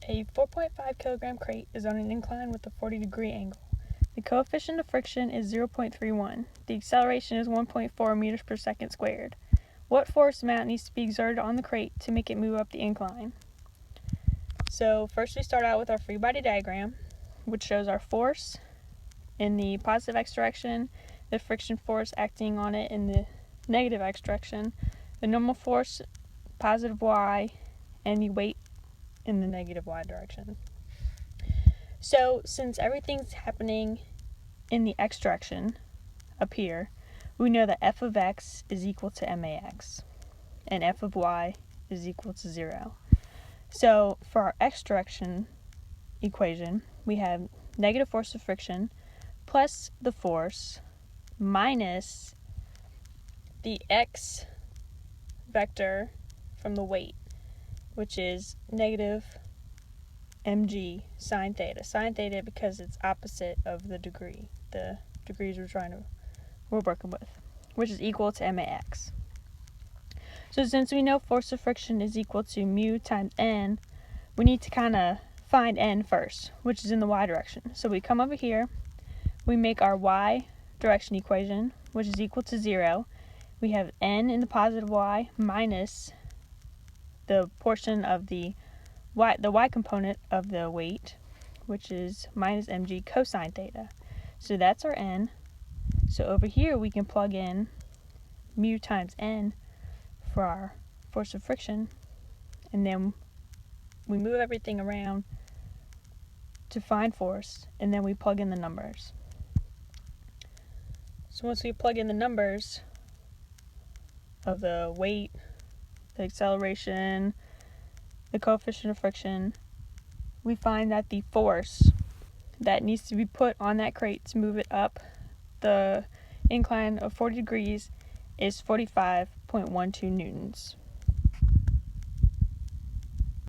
A 4.5 kilogram crate is on an incline with a 40-degree angle. The coefficient of friction is 0.31. The acceleration is 1.4 meters per second squared. What force amount needs to be exerted on the crate to make it move up the incline? So first we start out with our free body diagram, which shows our force in the positive x direction, the friction force acting on it in the negative x direction, the normal force positive y, and the weight in the negative y direction. So since everything's happening in the x direction up here, we know that f of x is equal to max and f of y is equal to 0. So for our x direction equation, we have negative force of friction plus the force minus the x vector from the weight, which is negative mg sine theta. Sine theta because it's opposite of the degrees we're working with, which is equal to max. So since we know force of friction is equal to mu times n, we need to kind of find n first, which is in the y direction. So we come over here, we make our y direction equation, which is equal to 0. We have n in the positive y minus the portion of the y component of the weight, which is minus mg cosine theta. So that's our n. So over here we can plug in mu times n for our force of friction, and then we move everything around to find force, and then we plug in the numbers. So once we plug in the numbers of the weight, the acceleration, the coefficient of friction, we find that the force that needs to be put on that crate to move it up the incline of 40 degrees is 45.12 newtons.